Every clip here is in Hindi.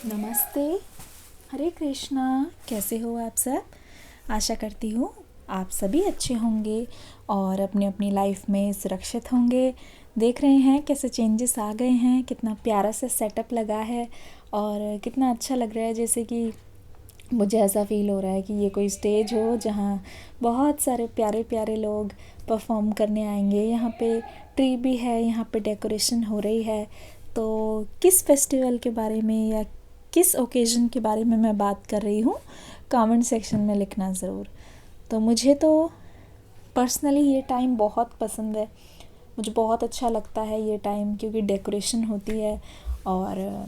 नमस्ते। हरे कृष्णा। कैसे हो आप सब? आशा करती हूँ आप सभी अच्छे होंगे और अपनी अपनी लाइफ में सुरक्षित होंगे। देख रहे हैं कैसे चेंजेस आ गए हैं, कितना प्यारा सा सेटअप लगा है और कितना अच्छा लग रहा है। जैसे कि मुझे ऐसा फ़ील हो रहा है कि ये कोई स्टेज हो जहाँ बहुत सारे प्यारे प्यारे लोग परफॉर्म करने आएंगे। यहाँ पे ट्री भी है, यहाँ पे डेकोरेशन हो रही है। तो किस फेस्टिवल के बारे में या किस ओकेज़न के बारे में मैं बात कर रही हूँ, कमेंट सेक्शन में लिखना ज़रूर। तो मुझे तो पर्सनली ये टाइम बहुत पसंद है। मुझे बहुत अच्छा लगता है ये टाइम, क्योंकि डेकोरेशन होती है और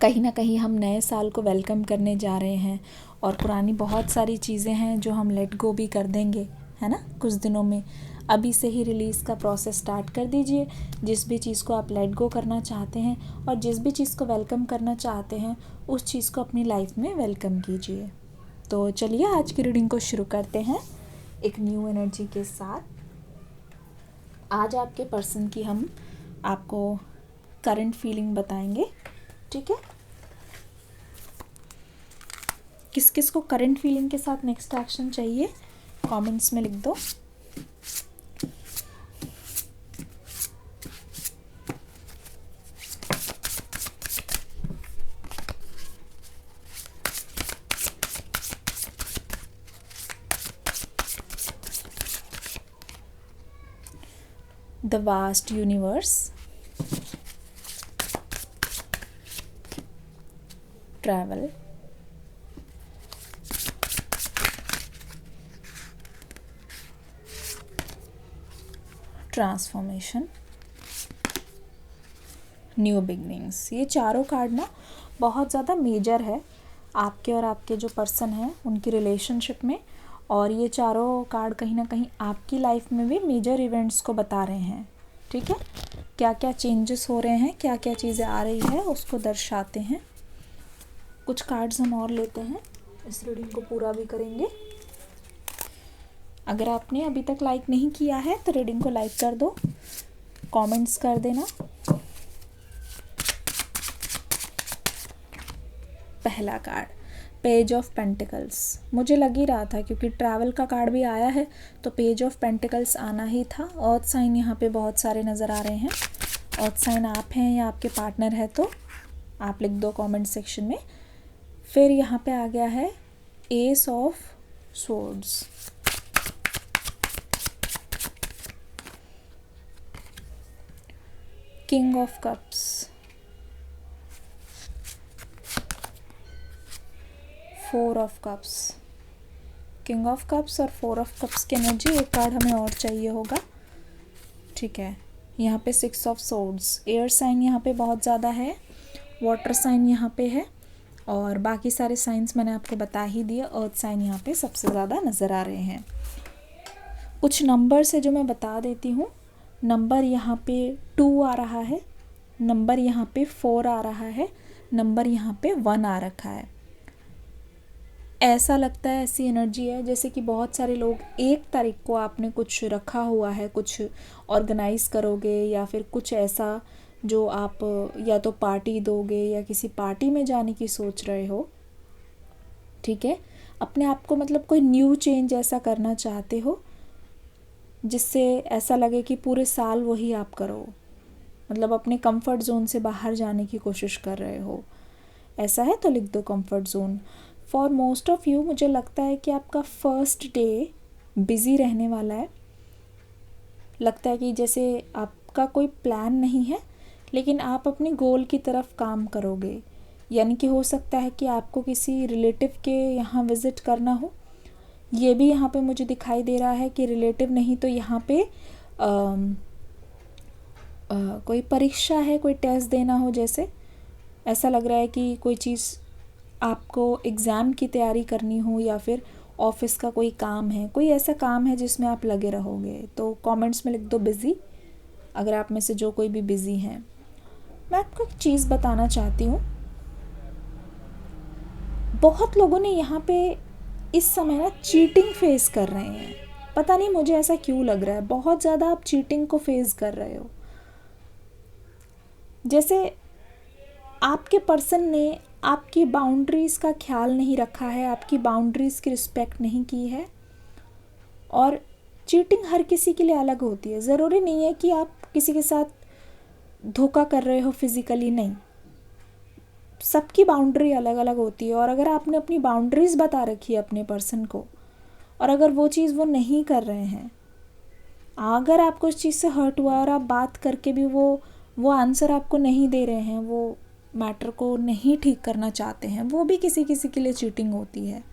कहीं ना कहीं हम नए साल को वेलकम करने जा रहे हैं और पुरानी बहुत सारी चीज़ें हैं जो हम लेट गो भी कर देंगे, है ना, कुछ दिनों में। अभी से ही रिलीज़ का प्रोसेस स्टार्ट कर दीजिए। जिस भी चीज़ को आप लेट गो करना चाहते हैं और जिस भी चीज़ को वेलकम करना चाहते हैं, उस चीज़ को अपनी लाइफ में वेलकम कीजिए। तो चलिए आज की रीडिंग को शुरू करते हैं एक न्यू एनर्जी के साथ। आज आपके पर्सन की हम आपको करंट फीलिंग बताएंगे, ठीक है। किस किस को करंट फीलिंग के साथ नेक्स्ट एक्शन चाहिए, कमेंट्स में लिख दो। The vast universe, travel, transformation, new beginnings. ये चारों कार्ड ना बहुत ज़्यादा मेजर है आपके और आपके जो पर्सन हैं उनकी रिलेशनशिप में। और ये चारों कार्ड कहीं ना कहीं आपकी लाइफ में भी मेजर इवेंट्स को बता रहे हैं, ठीक है। क्या क्या चेंजेस हो रहे हैं, क्या क्या चीज़ें आ रही है, उसको दर्शाते हैं। कुछ कार्ड्स हम और लेते हैं, इस रीडिंग को पूरा भी करेंगे। अगर आपने अभी तक लाइक नहीं किया है तो रीडिंग को लाइक कर दो, कमेंट्स कर देना। पहला कार्ड, पेज ऑफ पेंटिकल्स। मुझे लग ही रहा था क्योंकि ट्रैवल का कार्ड भी आया है तो पेज ऑफ पेंटिकल्स आना ही था। अर्थ साइन यहाँ पे बहुत सारे नज़र आ रहे हैं। अर्थ साइन आप हैं या आपके पार्टनर है तो आप लिख दो कमेंट सेक्शन में। फिर यहाँ पे आ गया है ace of swords, king of cups, four of cups. King of cups और फोर ऑफ कप्स की एनर्जी, एक कार्ड हमें और चाहिए होगा, ठीक है। यहाँ पे six of swords. Air sign यहाँ पे बहुत ज़्यादा है, वाटर साइन यहाँ पे है और बाकी सारे साइंस मैंने आपको बता ही दिए। अर्थ साइन यहाँ पे सबसे ज़्यादा नज़र आ रहे हैं। कुछ नंबर से जो मैं बता देती हूँ। नंबर यहाँ पे 2 आ रहा है, नंबर यहाँ पे 4 आ रहा है, नंबर यहाँ पे 1 आ रखा है। ऐसा लगता है, ऐसी एनर्जी है जैसे कि बहुत सारे लोग 1 तारीख को आपने कुछ रखा हुआ है, कुछ ऑर्गेनाइज़ करोगे या फिर कुछ ऐसा जो आप या तो पार्टी दोगे या किसी पार्टी में जाने की सोच रहे हो, ठीक है। अपने आप को मतलब कोई न्यू चेंज ऐसा करना चाहते हो जिससे ऐसा लगे कि पूरे साल वही आप करो, मतलब अपने कंफर्ट जोन से बाहर जाने की कोशिश कर रहे हो। ऐसा है तो लिख दो comfort zone. For most of you मुझे लगता है कि आपका फर्स्ट डे बिज़ी रहने वाला है। लगता है कि जैसे आपका कोई प्लान नहीं है लेकिन आप अपनी गोल की तरफ काम करोगे। यानी कि हो सकता है कि आपको किसी रिलेटिव के यहाँ विज़िट करना हो। ये भी यहाँ पे मुझे दिखाई दे रहा है कि रिलेटिव नहीं तो यहाँ पे कोई परीक्षा है, कोई टेस्ट देना हो। जैसे ऐसा लग रहा है कि कोई चीज़ आपको एग्ज़ाम की तैयारी करनी हो या फिर ऑफिस का कोई काम है, कोई ऐसा काम है जिसमें आप लगे रहोगे। तो कमेंट्स में लिख दो बिज़ी, अगर आप में से जो कोई भी बिज़ी हैं। मैं आपको एक चीज़ बताना चाहती हूँ। बहुत लोगों ने यहाँ पे इस समय ना चीटिंग फेस कर रहे हैं। पता नहीं मुझे ऐसा क्यों लग रहा है, बहुत ज़्यादा आप चीटिंग को फेस कर रहे हो। जैसे आपके पर्सन ने आपकी बाउंड्रीज़ का ख्याल नहीं रखा है, आपकी बाउंड्रीज़ की रिस्पेक्ट नहीं की है। और चीटिंग हर किसी के लिए अलग होती है, ज़रूरी नहीं है कि आप किसी के साथ धोखा कर रहे हो फिज़िकली, नहीं, सबकी बाउंड्री अलग अलग होती है। और अगर आपने अपनी बाउंड्रीज़ बता रखी है अपने पर्सन को, और अगर वो चीज़ वो नहीं कर रहे हैं, अगर आपको उस चीज़ से हर्ट हुआ और आप बात करके भी वो आंसर आपको नहीं दे रहे हैं, वो मैटर को नहीं ठीक करना चाहते हैं, वो भी किसी किसी के लिए चीटिंग होती है,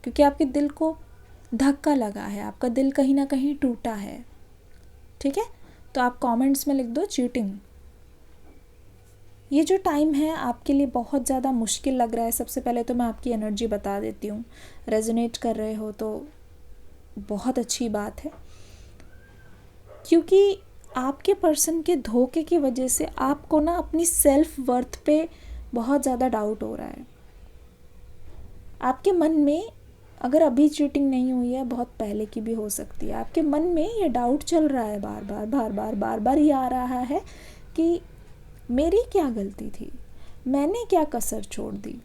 क्योंकि आपके दिल को धक्का लगा है, आपका दिल कहीं ना कहीं टूटा है। ठीक है, तो आप कमेंट्स में लिख दो चीटिंग। ये जो टाइम है आपके लिए बहुत ज़्यादा मुश्किल लग रहा है। सबसे पहले तो मैं आपकी एनर्जी बता देती हूँ, रेजोनेट कर रहे हो तो बहुत अच्छी बात है, क्योंकि आपके पर्सन के धोखे की वजह से आपको ना अपनी सेल्फ वर्थ पे बहुत ज़्यादा डाउट हो रहा है। आपके मन में, अगर अभी चीटिंग नहीं हुई है, बहुत पहले की भी हो सकती है, आपके मन में ये डाउट चल रहा है, बार बार बार बार बार बार ये आ रहा है कि मेरी क्या गलती थी, मैंने क्या कसर छोड़ दी,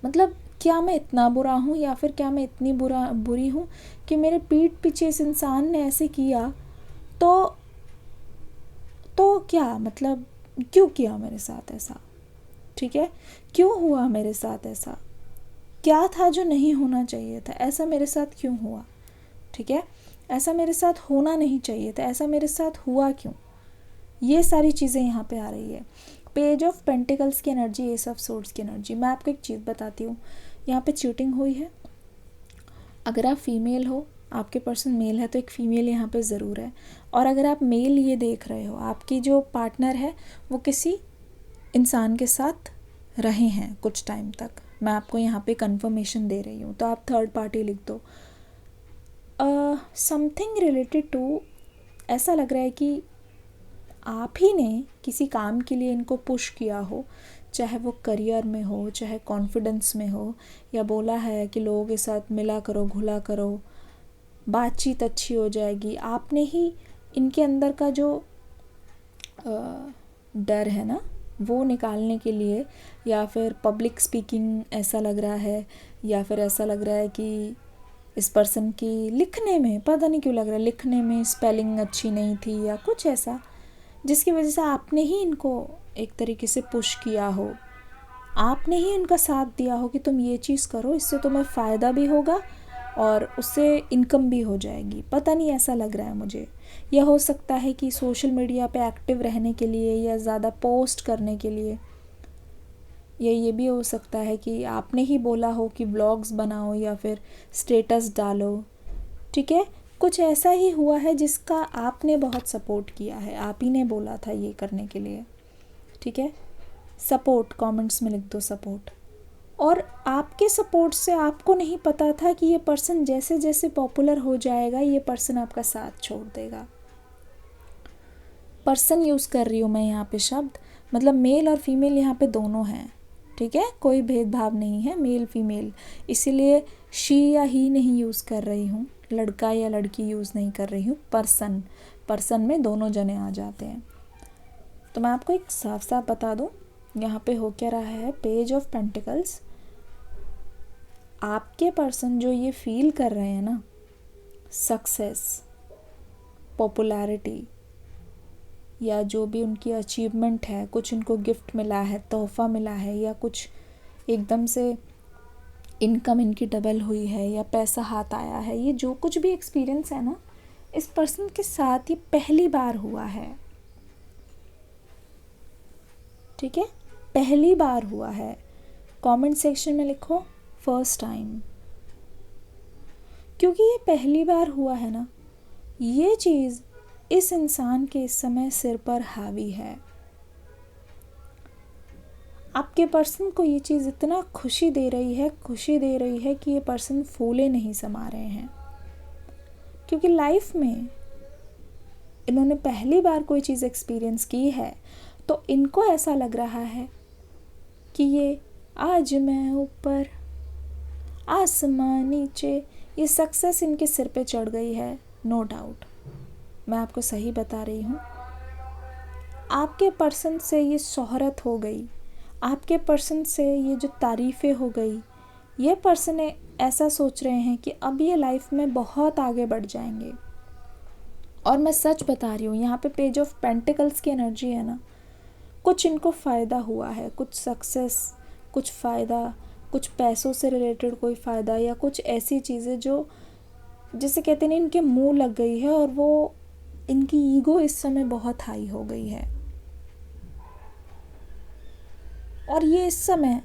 मतलब क्या मैं इतना बुरा हूँ, या फिर क्या मैं इतनी बुरी हूँ कि मेरे पीठ पीछे इस इंसान ने ऐसे किया, तो क्या मतलब, क्यों किया मेरे साथ ऐसा। ठीक है, क्यों हुआ मेरे साथ ऐसा, क्या था जो नहीं होना चाहिए था, ऐसा मेरे साथ क्यों हुआ। ठीक है, ऐसा मेरे साथ होना नहीं चाहिए था, ऐसा मेरे साथ हुआ क्यों। ये सारी चीज़ें यहाँ पे आ रही है। पेज ऑफ पेंटिकल्स की एनर्जी, एस ऑफ सोर्ड्स की एनर्जी। मैं आपको एक चीज़ बताती हूँ, यहाँ पे चीटिंग हुई है। अगर आप फीमेल हो, आपके पर्सन मेल है, तो एक फ़ीमेल यहाँ पे ज़रूर है। और अगर आप मेल ये देख रहे हो, आपकी जो पार्टनर है वो किसी इंसान के साथ रहे हैं कुछ टाइम तक, मैं आपको यहाँ पे कंफर्मेशन दे रही हूँ, तो आप थर्ड पार्टी लिख दो। समथिंग रिलेटेड टू, ऐसा लग रहा है कि आप ही ने किसी काम के लिए इनको पुश किया हो, चाहे वो करियर में हो, चाहे कॉन्फिडेंस में हो, या बोला है कि लोगों के साथ मिला करो, घुला करो, बातचीत अच्छी हो जाएगी। आपने ही इनके अंदर का जो डर है ना, वो निकालने के लिए, या फिर पब्लिक स्पीकिंग ऐसा लग रहा है, या फिर ऐसा लग रहा है कि इस पर्सन की लिखने में, पता नहीं क्यों लग रहा है लिखने में स्पेलिंग अच्छी नहीं थी, या कुछ ऐसा, जिसकी वजह से आपने ही इनको एक तरीके से पुश किया हो, आपने ही इनका साथ दिया हो कि तुम ये चीज़ करो, इससे तुम्हें फ़ायदा भी होगा और उससे इनकम भी हो जाएगी। पता नहीं, ऐसा लग रहा है मुझे। यह हो सकता है कि सोशल मीडिया पे एक्टिव रहने के लिए, या ज़्यादा पोस्ट करने के लिए, या ये भी हो सकता है कि आपने ही बोला हो कि व्लॉग्स बनाओ या फिर स्टेटस डालो। ठीक है, कुछ ऐसा ही हुआ है जिसका आपने बहुत सपोर्ट किया है, आप ही ने बोला था ये करने के लिए। ठीक है, सपोर्ट, कमेंट्स में लिख दो सपोर्ट। और आपके सपोर्ट से आपको नहीं पता था कि ये पर्सन जैसे जैसे पॉपुलर हो जाएगा, ये पर्सन आपका साथ छोड़ देगा। पर्सन यूज़ कर रही हूँ मैं यहाँ पे शब्द, मतलब मेल और फीमेल यहाँ पे दोनों हैं। ठीक है, कोई भेदभाव नहीं है मेल फीमेल, इसीलिए शी या ही नहीं यूज़ कर रही हूँ, लड़का या लड़की यूज़ नहीं कर रही हूँ। पर्सन में दोनों जने आ जाते हैं। तो मैं आपको एक साफ साफ बता दूँ, यहाँ पे हो क्या रहा है। पेज ऑफ पेंटिकल्स, आपके पर्सन जो ये फील कर रहे हैं ना, सक्सेस, पॉपुलैरिटी, या जो भी उनकी अचीवमेंट है, कुछ उनको गिफ्ट मिला है, तोहफ़ा मिला है, या कुछ एकदम से इनकम इनकी डबल हुई है, या पैसा हाथ आया है, ये जो कुछ भी एक्सपीरियंस है ना, इस पर्सन के साथ ये पहली बार हुआ है। ठीक है, पहली बार हुआ है। कमेंट सेक्शन में लिखो फर्स्ट टाइम, क्योंकि ये पहली बार हुआ है ना, ये चीज़ इस इंसान के इस समय सिर पर हावी है। आपके पर्सन को ये चीज़ इतना खुशी दे रही है कि ये पर्सन फूले नहीं समा रहे हैं, क्योंकि लाइफ में इन्होंने पहली बार कोई चीज़ एक्सपीरियंस की है, तो इनको ऐसा लग रहा है कि ये आज मैं ऊपर आसमां नीचे, ये सक्सेस इनके सिर पे चढ़ गई है। नो डाउट, मैं आपको सही बता रही हूँ, आपके पर्सन से ये शोहरत हो गई, आपके पर्सन से ये जो तारीफ़ें हो गई, ये पर्सन ऐसा सोच रहे हैं कि अब ये लाइफ में बहुत आगे बढ़ जाएंगे। और मैं सच बता रही हूँ, यहाँ पे पेज ऑफ पेंटिकल्स की एनर्जी है ना, कुछ इनको फ़ायदा हुआ है, कुछ सक्सेस, कुछ फ़ायदा, कुछ पैसों से रिलेटेड कोई फ़ायदा, या कुछ ऐसी चीज़ें जो जिसे कहते हैं इनके मुंह लग गई है, और वो इनकी ईगो इस समय बहुत हाई हो गई है। और ये इस समय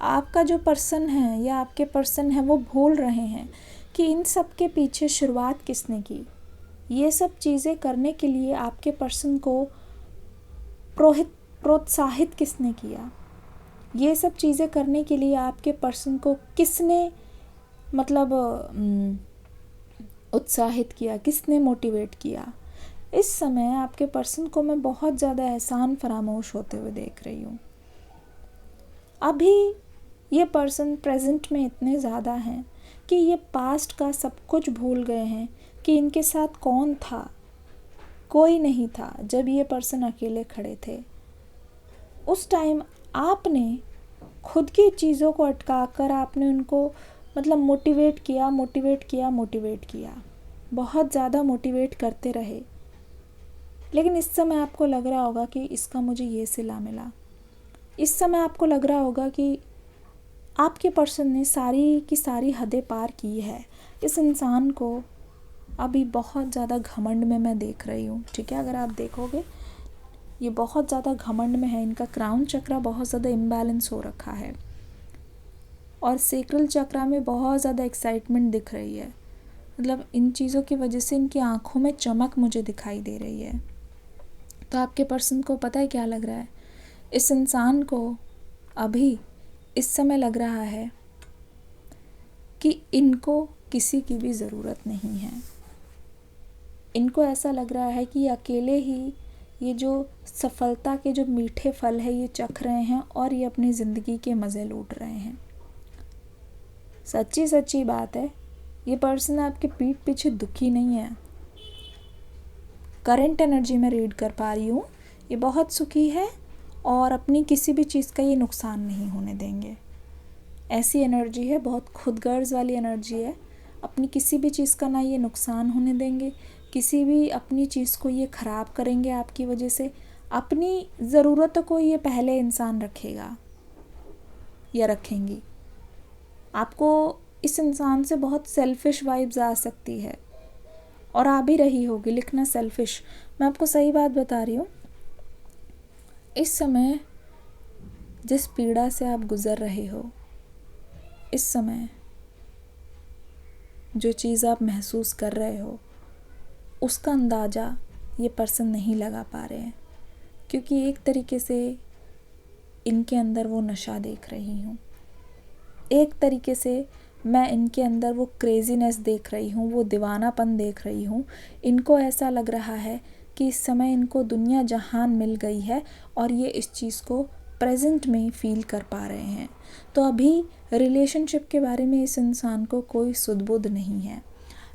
आपका जो पर्सन है या आपके पर्सन है वो भूल रहे हैं कि इन सब के पीछे शुरुआत किसने की। ये सब चीज़ें करने के लिए आपके पर्सन को प्रोत्साहित किसने किया। ये सब चीज़ें करने के लिए आपके पर्सन को किसने मतलब उत्साहित किया, किसने मोटिवेट किया। इस समय आपके पर्सन को मैं बहुत ज़्यादा एहसान फरामोश होते हुए देख रही हूँ। अभी ये पर्सन प्रेजेंट में इतने ज़्यादा हैं कि ये पास्ट का सब कुछ भूल गए हैं कि इनके साथ कौन था। कोई नहीं था जब ये पर्सन अकेले खड़े थे। उस टाइम आपने खुद की चीज़ों को अटका कर आपने उनको मतलब मोटिवेट किया, बहुत ज़्यादा मोटिवेट करते रहे। लेकिन इस समय आपको लग रहा होगा कि इसका मुझे ये सिला मिला। इस समय आपको लग रहा होगा कि आपके पर्सन ने सारी की सारी हदें पार की है। इस इंसान को अभी बहुत ज़्यादा घमंड में मैं देख रही हूँ, ठीक है। अगर आप देखोगे ये बहुत ज़्यादा घमंड में है, इनका क्राउन चक्रा बहुत ज़्यादा इम्बैलेंस हो रखा है और सेक्रल चक्रा में बहुत ज़्यादा एक्साइटमेंट दिख रही है। मतलब इन चीज़ों की वजह से इनकी आँखों में चमक मुझे दिखाई दे रही है। तो आपके पर्सन को पता है क्या लग रहा है, इस इंसान को अभी इस समय लग रहा है कि इनको किसी की भी ज़रूरत नहीं है। इनको ऐसा लग रहा है कि अकेले ही ये जो सफलता के जो मीठे फल है ये चख रहे हैं और ये अपनी ज़िंदगी के मज़े लूट रहे हैं। सच्ची बात है, ये पर्सन आपके पीठ पीछे दुखी नहीं है। करंट एनर्जी में रीड कर पा रही हूँ, ये बहुत सुखी है और अपनी किसी भी चीज़ का ये नुकसान नहीं होने देंगे। ऐसी एनर्जी है, बहुत खुदगर्ज वाली एनर्जी है। अपनी किसी भी चीज़ का ना ये नुकसान होने देंगे, किसी भी अपनी चीज़ को ये ख़राब करेंगे आपकी वजह से। अपनी ज़रूरतों को ये पहले इंसान रखेगा या रखेंगी। आपको इस इंसान से बहुत सेल्फिश वाइब्स आ सकती है और आ भी रही होगी। लिखना सेल्फिश, मैं आपको सही बात बता रही हूँ। इस समय जिस पीड़ा से आप गुज़र रहे हो, इस समय जो चीज़ आप महसूस कर रहे हो उसका अंदाज़ा ये पर्सन नहीं लगा पा रहे हैं, क्योंकि एक तरीके से इनके अंदर वो नशा देख रही हूँ। एक तरीके से मैं इनके अंदर वो क्रेज़ीनेस देख रही हूँ, वो दीवानापन देख रही हूँ। इनको ऐसा लग रहा है कि इस समय इनको दुनिया जहान मिल गई है और ये इस चीज़ को प्रेजेंट में फील कर पा रहे हैं। तो अभी रिलेशनशिप के बारे में इस इंसान को कोई सुध-बुध नहीं है।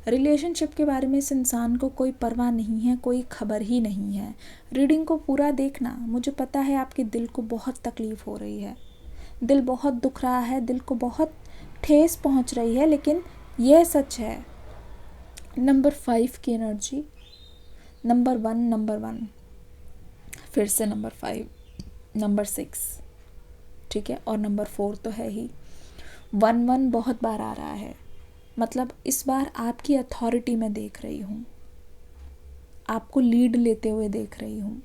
रिलेशनशिप के बारे में इस इंसान को कोई परवाह नहीं है, कोई खबर ही नहीं है। रीडिंग को पूरा देखना। मुझे पता है आपके दिल को बहुत तकलीफ़ हो रही है, दिल बहुत दुख रहा है, दिल को बहुत ठेस पहुंच रही है, लेकिन यह सच है। नंबर 5 की एनर्जी, नंबर 1, फिर से नंबर 5, नंबर 6, ठीक है, और नंबर 4 तो है ही। 1 बहुत बार आ रहा है, मतलब इस बार आपकी अथॉरिटी में देख रही हूँ, आपको लीड लेते हुए देख रही हूँ।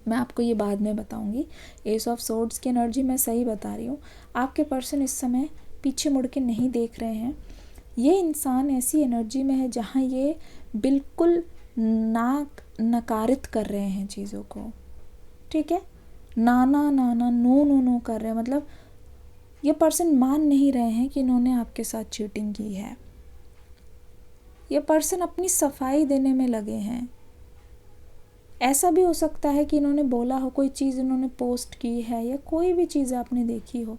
मैं आपको ये बाद में बताऊंगी। एस ऑफ सोर्ड्स की एनर्जी मैं सही बता रही हूँ। आपके पर्सन इस समय पीछे मुड़ के नहीं देख रहे हैं। ये इंसान ऐसी एनर्जी में है जहाँ ये बिल्कुल नकारित कर रहे हैं चीज़ों को, ठीक है। नाना नो कर रहे हैं। मतलब ये पर्सन मान नहीं रहे हैं कि इन्होंने आपके साथ चीटिंग की है। ये पर्सन अपनी सफाई देने में लगे हैं। ऐसा भी हो सकता है कि इन्होंने बोला हो, कोई चीज़ इन्होंने पोस्ट की है या कोई भी चीज़ आपने देखी हो,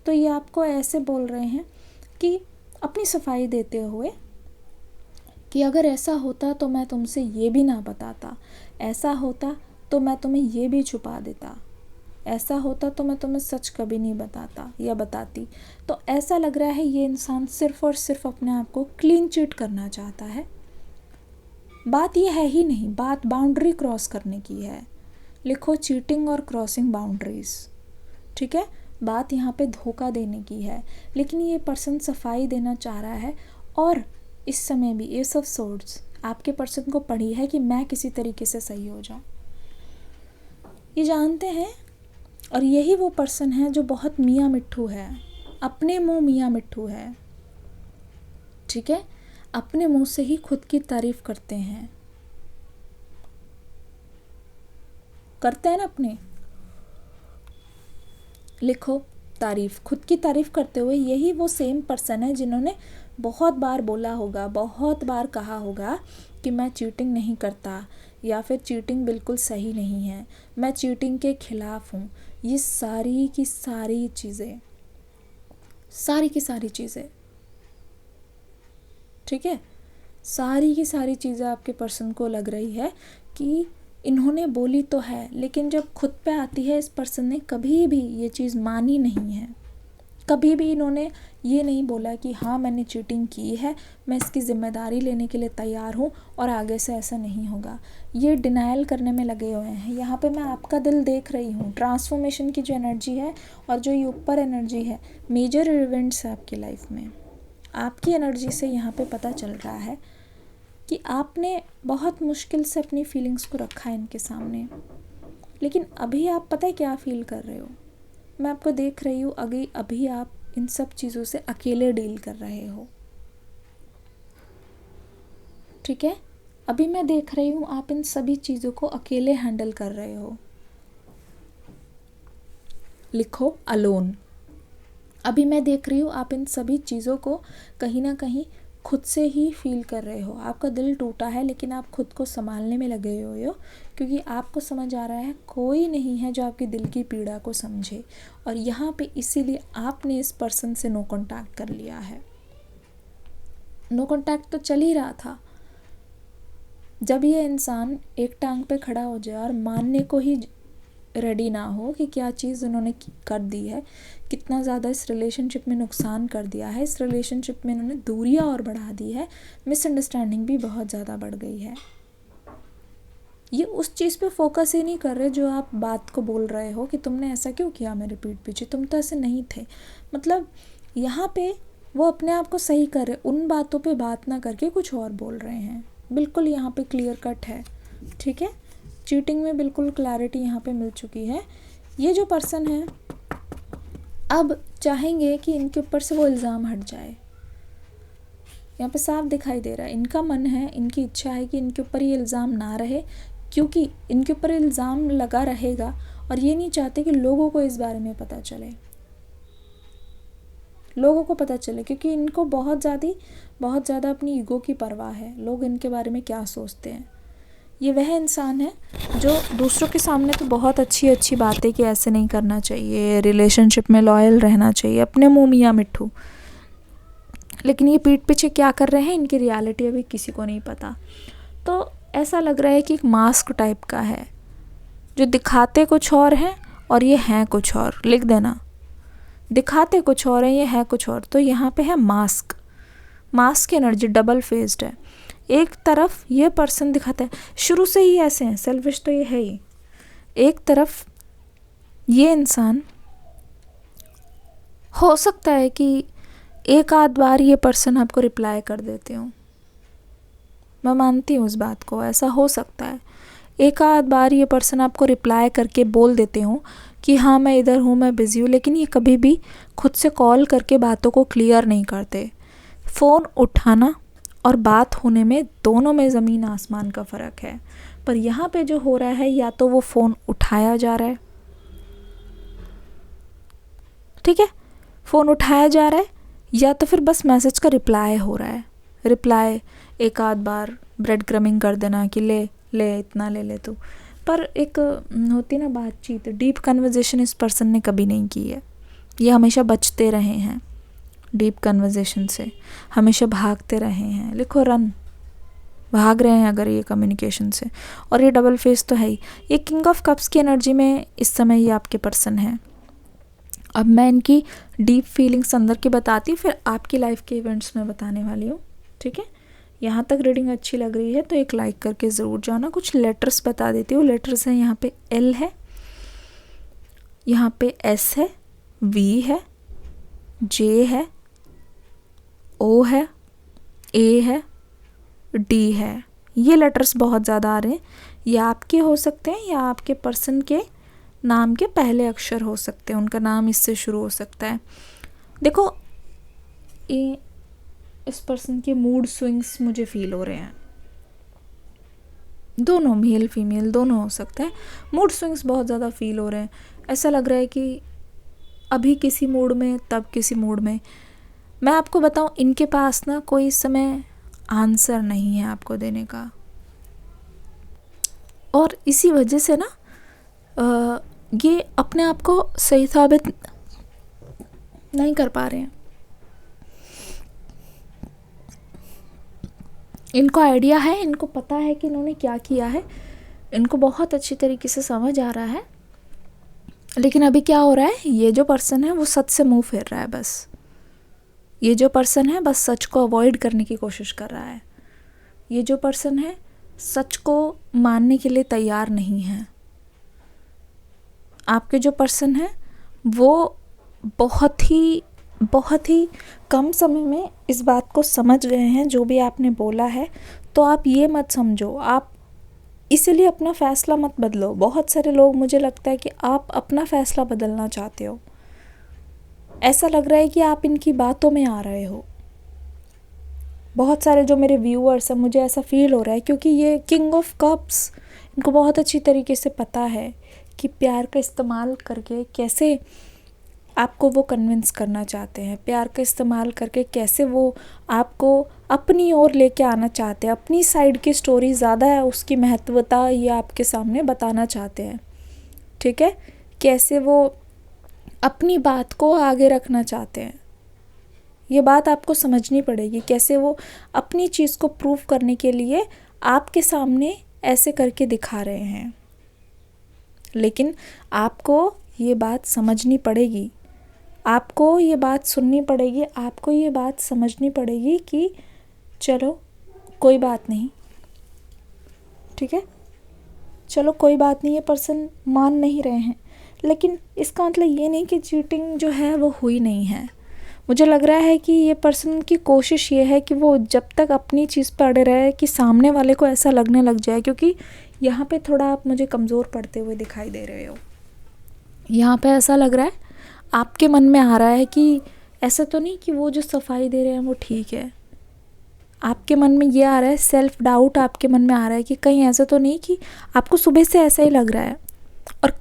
तो ये आपको ऐसे बोल रहे हैं कि अपनी सफाई देते हुए कि अगर ऐसा होता तो मैं तुमसे ये भी ना बताता, ऐसा होता तो मैं तुम्हें ये भी छुपा देता, ऐसा होता तो मैं तुम्हें सच कभी नहीं बताता या बताती। तो ऐसा लग रहा है ये इंसान सिर्फ और सिर्फ अपने आप को क्लीन चिट करना चाहता है। बात ये है ही नहीं, बात बाउंड्री क्रॉस करने की है। लिखो चीटिंग और क्रॉसिंग बाउंड्रीज, ठीक है। बात यहाँ पे धोखा देने की है, लेकिन ये पर्सन सफाई देना चाह रहा है। और इस समय भी एस ऑफ सोर्ड्स आपके पर्सन को पड़ी है कि मैं किसी तरीके से सही हो जाऊँ, ये जानते हैं। और यही वो पर्सन है जो बहुत मियाँ मिट्ठू है, अपने मुंह मियाँ मिट्ठू है, ठीक है। अपने मुंह से ही खुद की तारीफ करते हैं, करते हैं ना अपने। लिखो तारीफ, खुद की तारीफ करते हुए यही वो सेम पर्सन है जिन्होंने बहुत बार बोला होगा, बहुत बार कहा होगा कि मैं चीटिंग नहीं करता, या फिर चीटिंग बिल्कुल सही नहीं है, मैं चीटिंग के खिलाफ हूँ। ये सारी की सारी चीज़ें, सारी की सारी चीज़ें, ठीक है, सारी की सारी चीज़ें आपके पर्सन को लग रही है कि इन्होंने बोली तो है, लेकिन जब खुद पे आती है इस पर्सन ने कभी भी ये चीज़ मानी नहीं है। कभी भी इन्होंने ये नहीं बोला कि हाँ मैंने चीटिंग की है, मैं इसकी ज़िम्मेदारी लेने के लिए तैयार हूँ और आगे से ऐसा नहीं होगा। ये डिनायल करने में लगे हुए हैं। यहाँ पे मैं आपका दिल देख रही हूँ, ट्रांसफॉर्मेशन की जो एनर्जी है और जो ये ऊपर एनर्जी है, मेजर इवेंट्स है आपकी लाइफ में। आपकी एनर्जी से यहाँ पे पता चल रहा है कि आपने बहुत मुश्किल से अपनी फीलिंग्स को रखा है इनके सामने, लेकिन अभी आप पता है क्या फ़ील कर रहे हो। मैं आपको देख रही हूँ, अभी आप इन सब चीज़ों से अकेले डील कर रहे हो, ठीक है। अभी मैं देख रही हूँ आप इन सभी चीज़ों को अकेले हैंडल कर रहे हो। लिखो अलोन। अभी मैं देख रही हूँ आप इन सभी चीज़ों को कहीं ना कहीं खुद से ही फील कर रहे हो। आपका दिल टूटा है, लेकिन आप खुद को संभालने में लगे हुए हो, क्योंकि आपको समझ आ रहा है कोई नहीं है जो आपके दिल की पीड़ा को समझे। और यहाँ पे इसीलिए आपने इस पर्सन से नो कांटेक्ट कर लिया है। नो कांटेक्ट तो चल ही रहा था। जब ये इंसान एक टांग पे खड़ा हो जाए और मानने को ही रेडी ना हो कि क्या चीज़ उन्होंने कर दी है, कितना ज़्यादा इस रिलेशनशिप में नुकसान कर दिया है, इस रिलेशनशिप में इन्होंने दूरियां और बढ़ा दी है, मिसअंडरस्टैंडिंग भी बहुत ज़्यादा बढ़ गई है। ये उस चीज़ पे फोकस ही नहीं कर रहे जो आप बात को बोल रहे हो कि तुमने ऐसा क्यों किया मेरे पीठ पीछे, तुम तो ऐसे नहीं थे। मतलब यहाँ पे वो अपने आप को सही कर रहे, उन बातों पे बात ना करके कुछ और बोल रहे हैं। बिल्कुल यहाँ पे क्लियर कट है, ठीक है। चीटिंग में बिल्कुल क्लैरिटी यहाँ पे मिल चुकी है। ये जो पर्सन है अब चाहेंगे कि इनके ऊपर से वो इल्ज़ाम हट जाए। यहाँ पे साफ दिखाई दे रहा है इनका मन है, इनकी इच्छा है कि इनके ऊपर ये इल्ज़ाम ना रहे, क्योंकि इनके ऊपर इल्ज़ाम लगा रहेगा और ये नहीं चाहते कि लोगों को इस बारे में पता चले, लोगों को पता चले, क्योंकि इनको बहुत ज़्यादा अपनी ईगो की परवाह है, लोग इनके बारे में क्या सोचते हैं। ये वह इंसान है जो दूसरों के सामने तो बहुत अच्छी बातें कि ऐसे नहीं करना चाहिए, रिलेशनशिप में लॉयल रहना चाहिए, अपने मुँह मियाँ मिट्ठू, लेकिन ये पीठ पीछे क्या कर रहे हैं इनकी रियलिटी अभी किसी को नहीं पता। तो ऐसा लग रहा है कि एक मास्क टाइप का है, जो दिखाते कुछ और हैं और ये हैं कुछ और। लिख देना, दिखाते कुछ और हैं, ये है कुछ और। तो यहाँ पे है मास्क, मास्क की एनर्जी डबल फेस्ड है। एक तरफ ये पर्सन दिखाता है, शुरू से ही ऐसे हैं, सेल्फिश तो ये है ही। एक तरफ ये इंसान, हो सकता है कि एक आध बार ये पर्सन आपको रिप्लाई कर देते हो, मैं मानती हूँ उस बात को, ऐसा हो सकता है। एक आध बार ये पर्सन आपको रिप्लाई करके बोल देते हो कि हाँ मैं इधर हूँ, मैं बिज़ी हूँ, लेकिन ये कभी भी खुद से कॉल करके बातों को क्लियर नहीं करते। फ़ोन उठाना और बात होने में दोनों में ज़मीन आसमान का फ़र्क है। पर यहाँ पे जो हो रहा है, या तो वो फ़ोन उठाया जा रहा है, ठीक है, फ़ोन उठाया जा रहा है, या तो फिर बस मैसेज का रिप्लाई हो रहा है। रिप्लाई एक आध बार ब्रेड क्रमिंग कर देना कि ले ले इतना ले ले तू, पर एक होती ना बातचीत, डीप कन्वर्जेशन इस पर्सन ने कभी नहीं की है। ये हमेशा बचते रहे हैं डीप कन्वर्जेशन से, हमेशा भागते रहे हैं। लिखो रन, भाग रहे हैं अगर ये कम्युनिकेशन से। और ये डबल फेस तो है ही। ये किंग ऑफ कप्स की एनर्जी में इस समय ये आपके पर्सन है। अब मैं इनकी डीप फीलिंग्स अंदर की बताती हूँ, फिर आपकी लाइफ के इवेंट्स में बताने वाली हूँ, ठीक है। यहाँ तक रीडिंग अच्छी लग रही है तो एक लाइक करके ज़रूर जाना। कुछ लेटर्स बता देती हूँ। लेटर्स हैं, यहाँ पे एल है, यहाँ पे एस है, वी है, जे है, ओ है, ए है, डी है। ये लेटर्स बहुत ज़्यादा आ रहे हैं। ये आपके हो सकते हैं या आपके पर्सन के नाम के पहले अक्षर हो सकते हैं, उनका नाम इससे शुरू हो सकता है। देखो ये इस पर्सन के मूड स्विंग्स मुझे फील हो रहे हैं, दोनों मेल फीमेल दोनों हो सकते हैं। मूड स्विंग्स बहुत ज़्यादा फील हो रहे हैं। ऐसा लग रहा है कि अभी किसी मूड में तब किसी मूड में। मैं आपको बताऊं, इनके पास ना कोई इस समय आंसर नहीं है आपको देने का, और इसी वजह से ना ये अपने आप को सही साबित नहीं कर पा रहे हैं। इनको आइडिया है, इनको पता है कि इन्होंने क्या किया है, इनको बहुत अच्छी तरीके से समझ आ रहा है, लेकिन अभी क्या हो रहा है, ये जो पर्सन है वो सच से मुंह फेर रहा है। बस ये जो पर्सन है बस सच को अवॉइड करने की कोशिश कर रहा है। ये जो पर्सन है सच को मानने के लिए तैयार नहीं है। आपके जो पर्सन है वो बहुत ही कम समय में इस बात को समझ गए हैं जो भी आपने बोला है। तो आप ये मत समझो, आप इसलिए अपना फ़ैसला मत बदलो। बहुत सारे लोग, मुझे लगता है कि आप अपना फ़ैसला बदलना चाहते हो। ऐसा लग रहा है कि आप इनकी बातों में आ रहे हो। बहुत सारे जो मेरे व्यूअर्स हैं, मुझे ऐसा फील हो रहा है, क्योंकि ये किंग ऑफ कप्स, इनको बहुत अच्छी तरीके से पता है कि प्यार का इस्तेमाल करके कैसे आपको वो कन्विंस करना चाहते हैं, प्यार का इस्तेमाल करके कैसे वो आपको अपनी ओर लेके आना चाहते हैं। अपनी साइड की स्टोरी ज़्यादा है, उसकी महत्वता ये आपके सामने बताना चाहते हैं, ठीक है। कैसे वो अपनी बात को आगे रखना चाहते हैं, ये बात आपको समझनी पड़ेगी। कैसे वो अपनी चीज़ को प्रूव करने के लिए आपके सामने ऐसे करके दिखा रहे हैं, लेकिन आपको ये बात समझनी पड़ेगी, आपको ये बात सुननी पड़ेगी, आपको ये बात समझनी पड़ेगी कि चलो कोई बात नहीं, ठीक है, चलो कोई बात नहीं, ये पर्सन मान नहीं रहे हैं, लेकिन इसका मतलब ये नहीं कि चीटिंग जो है वो हुई नहीं है। मुझे लग रहा है कि ये पर्सन की कोशिश ये है कि वो जब तक अपनी चीज़ पर अड़े रहे कि सामने वाले को ऐसा लगने लग जाए, क्योंकि यहाँ पे थोड़ा आप मुझे कमज़ोर पड़ते हुए दिखाई दे रहे हो। यहाँ पे ऐसा लग रहा है आपके मन में आ रहा है कि ऐसा तो नहीं कि वो जो सफाई दे रहे हैं वो ठीक है। आपके मन में ये आ रहा है, सेल्फ डाउट आपके मन में आ रहा है कि कहीं ऐसा तो नहीं कि आपको सुबह से ऐसा ही लग रहा है, और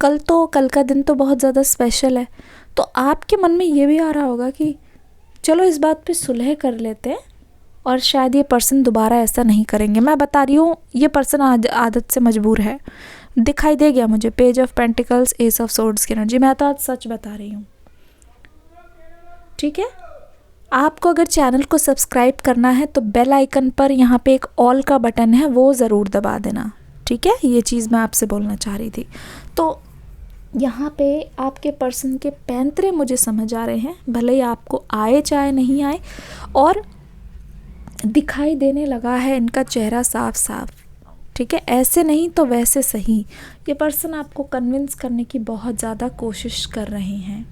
कल का दिन तो बहुत ज़्यादा स्पेशल है। तो आपके मन में ये भी आ रहा होगा कि चलो इस बात पे सुलह कर लेते हैं, और शायद ये पर्सन दोबारा ऐसा नहीं करेंगे। मैं बता रही हूँ, ये पर्सन आदत से मजबूर है। दिखाई दे गया मुझे page of pentacles, S of swords की एनर्जी। मैं तो आज सच बता रही हूँ, ठीक है। आपको अगर चैनल को सब्सक्राइब करना है तो बेल आइकन पर यहाँ पे एक ऑल का बटन है, वो ज़रूर दबा देना, ठीक है। ये चीज़ मैं आपसे बोलना चाह रही थी। तो यहाँ पे आपके पर्सन के पैंतरे मुझे समझ आ रहे हैं, भले ही आपको आए चाहे नहीं आए, और दिखाई देने लगा है इनका चेहरा साफ साफ, ठीक है। ऐसे नहीं तो वैसे सही, ये पर्सन आपको कन्विंस करने की बहुत ज़्यादा कोशिश कर रहे हैं।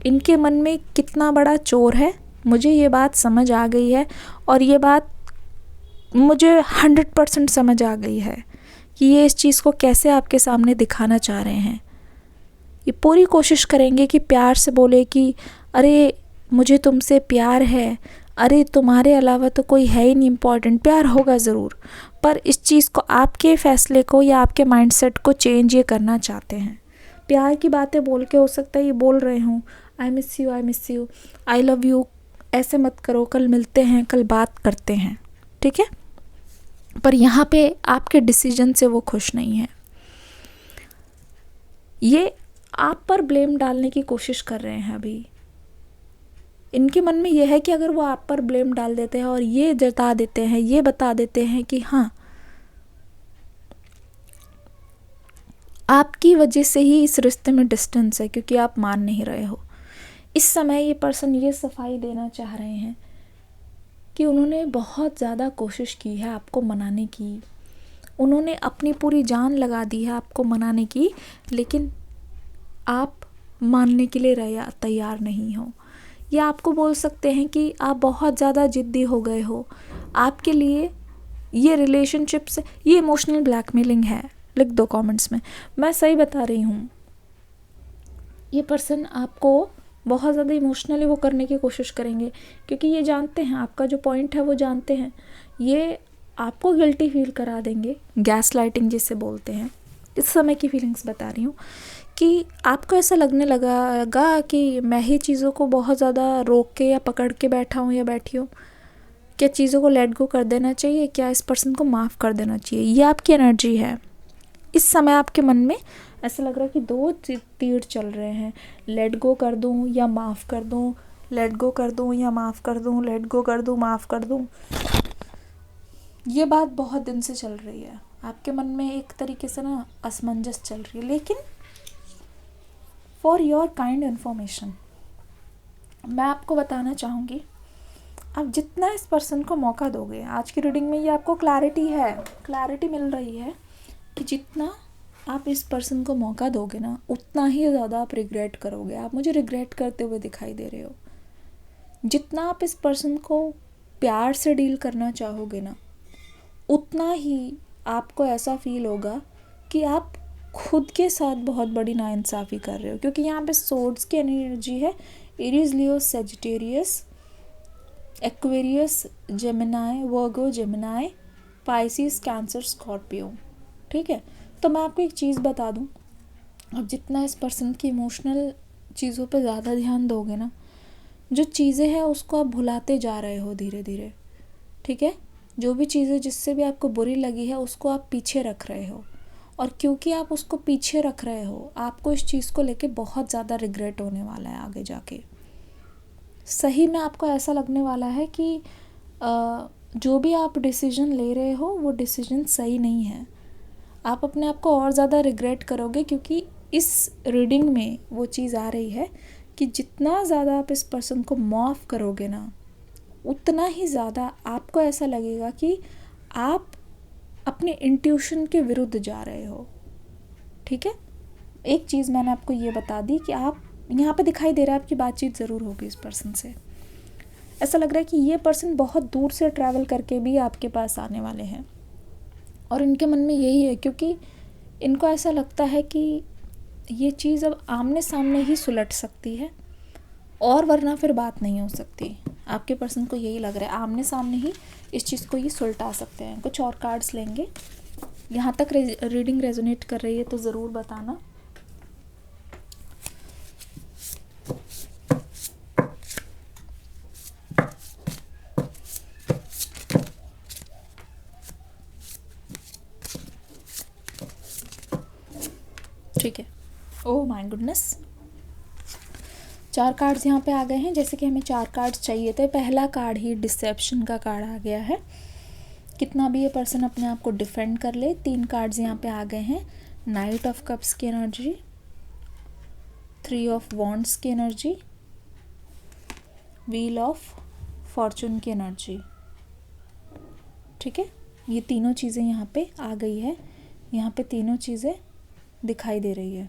इनके मन में कितना बड़ा चोर है, मुझे ये बात समझ आ गई है, और ये बात मुझे 100% समझ आ गई है कि ये इस चीज़ को कैसे आपके सामने दिखाना चाह रहे हैं। ये पूरी कोशिश करेंगे कि प्यार से बोले कि अरे मुझे तुमसे प्यार है, अरे तुम्हारे अलावा तो कोई है ही नहीं इम्पॉर्टेंट। प्यार होगा ज़रूर, पर इस चीज़ को, आपके फ़ैसले को या आपके माइंडसेट को चेंज ये करना चाहते हैं। प्यार की बातें बोल के हो सकता है ये बोल रहे हूँ, I miss you, I love you, ऐसे मत करो, कल मिलते हैं, कल बात करते हैं, ठीक है। पर यहाँ पे आपके डिसीजन से वो खुश नहीं है। ये आप पर ब्लेम डालने की कोशिश कर रहे हैं अभी, इनके मन में यह है कि अगर वो आप पर ब्लेम डाल देते हैं और ये जता देते हैं, ये बता देते हैं कि हाँ आपकी वजह से ही इस रिश्ते में डिस्टेंस है क्योंकि आप मान नहीं रहे हो, इस समय ये पर्सन ये सफाई देना चाह रहे हैं कि उन्होंने बहुत ज़्यादा कोशिश की है आपको मनाने की, उन्होंने अपनी पूरी जान लगा दी है आपको मनाने की, लेकिन आप मानने के लिए तैयार नहीं हो। या आपको बोल सकते हैं कि आप बहुत ज़्यादा ज़िद्दी हो गए हो, आपके लिए ये रिलेशनशिप्स, ये इमोशनल ब्लैकमेलिंग है। लिख दो कमेंट्स में, मैं सही बता रही हूँ। ये पर्सन आपको बहुत ज़्यादा इमोशनली वो करने की कोशिश करेंगे क्योंकि ये जानते हैं आपका जो पॉइंट है, वो जानते हैं। ये आपको गिल्टी फील करा देंगे, गैस लाइटिंग जिसे बोलते हैं। इस समय की फीलिंग्स बता रही हूँ कि आपको ऐसा लगने लगा कि मैं ही चीज़ों को बहुत ज़्यादा रोक के या पकड़ के बैठा हूँ या बैठी हूँ। क्या चीज़ों को लेट गो कर देना चाहिए, क्या इस पर्सन को माफ़ कर देना चाहिए? ये आपकी एनर्जी है। इस समय आपके मन में ऐसा लग रहा है कि दो तीर चल रहे हैं, लेट गो कर दूँ या माफ़ कर दूँ, लेट गो कर दूँ या माफ़ कर दूँ, लेट गो कर दूँ माफ़ कर दूँ। ये बात बहुत दिन से चल रही है आपके मन में, एक तरीके से ना असमंजस चल रही है। लेकिन फॉर योर काइंड इन्फॉर्मेशन मैं आपको बताना चाहूँगी, आप जितना इस पर्सन को मौका दोगे, आज की रीडिंग में ये आपको क्लैरिटी मिल रही है कि जितना आप इस पर्सन को मौका दोगे ना, उतना ही ज़्यादा आप रिग्रेट करोगे। आप मुझे रिग्रेट करते हुए दिखाई दे रहे हो। जितना आप इस पर्सन को प्यार से डील करना चाहोगे ना, उतना ही आपको ऐसा फील होगा कि आप खुद के साथ बहुत बड़ी नाइंसाफ़ी कर रहे हो। क्योंकि यहाँ पे सोर्ड्स की एनर्जी है, एरीज, लियो, सेजिटेरियस, एक्वेरियस, जेमिनाई, वर्गो, जेमिनाई, पाइसिस, कैंसर, स्कॉर्पियो। ठीक है, तो मैं आपको एक चीज़ बता दूँ, अब जितना इस पर्सन की इमोशनल चीज़ों पे ज़्यादा ध्यान दोगे ना, जो चीज़ें हैं उसको आप भुलाते जा रहे हो धीरे धीरे। ठीक है, जो भी चीज़ें जिससे भी आपको बुरी लगी है उसको आप पीछे रख रहे हो, और क्योंकि आप उसको पीछे रख रहे हो, आपको इस चीज़ को लेके बहुत ज़्यादा रिग्रेट होने वाला है आगे जाके। सही में आपको ऐसा लगने वाला है कि जो भी आप डिसीजन ले रहे हो वो डिसीजन सही नहीं है। आप अपने आप को और ज़्यादा रिग्रेट करोगे क्योंकि इस रीडिंग में वो चीज़ आ रही है कि जितना ज़्यादा आप इस पर्सन को माफ़ करोगे ना, उतना ही ज़्यादा आपको ऐसा लगेगा कि आप अपने इंट्यूशन के विरुद्ध जा रहे हो। ठीक है, एक चीज़ मैंने आपको ये बता दी कि आप यहाँ पे दिखाई दे रहा है आपकी बातचीत ज़रूर होगी इस पर्सन से। ऐसा लग रहा है कि ये पर्सन बहुत दूर से ट्रैवल करके भी आपके पास आने वाले हैं, और इनके मन में यही है क्योंकि इनको ऐसा लगता है कि ये चीज़ अब आमने सामने ही सुलट सकती है, और वरना फिर बात नहीं हो सकती। आपके पर्सन को यही लग रहा है, आमने सामने ही इस चीज़ को ये सुलटा सकते हैं। कुछ और कार्ड्स लेंगे। यहाँ तक रीडिंग रेजोनेट कर रही है तो ज़रूर बताना। ठीक है, ओह माय गुडनेस, 4 कार्ड्स यहाँ पे आ गए हैं। जैसे कि हमें 4 कार्ड्स चाहिए थे, पहला कार्ड ही डिसेप्शन का कार्ड आ गया है। कितना भी ये पर्सन अपने आप को डिफेंड कर ले, 3 कार्ड्स यहाँ पे आ गए हैं। नाइट ऑफ कप्स की एनर्जी, 3 ऑफ वॉन्ड्स की एनर्जी, व्हील ऑफ फॉर्चून की एनर्जी। ठीक है, ये तीनों चीज़ें यहाँ पे आ गई है। यहाँ पे तीनों चीज़ें दिखाई दे रही है।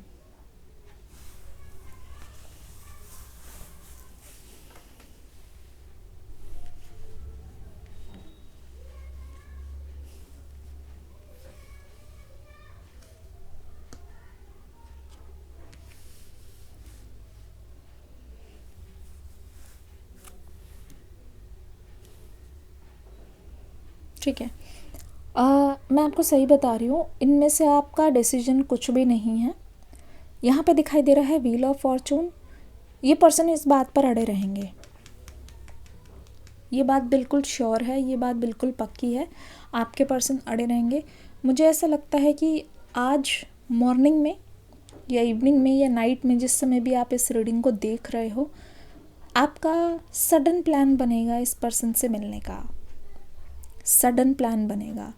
ठीक है, मैं आपको सही बता रही हूँ, इनमें से आपका डिसीजन कुछ भी नहीं है। यहाँ पे दिखाई दे रहा है व्हील ऑफ फॉर्चून। ये पर्सन इस बात पर अड़े रहेंगे, ये बात बिल्कुल श्योर है, ये बात बिल्कुल पक्की है। आपके पर्सन अड़े रहेंगे। मुझे ऐसा लगता है कि आज मॉर्निंग में या इवनिंग में या नाइट में, जिस समय भी आप इस रीडिंग को देख रहे हो, आपका सडन प्लान बनेगा इस पर्सन से मिलने का, सडन प्लान बनेगा।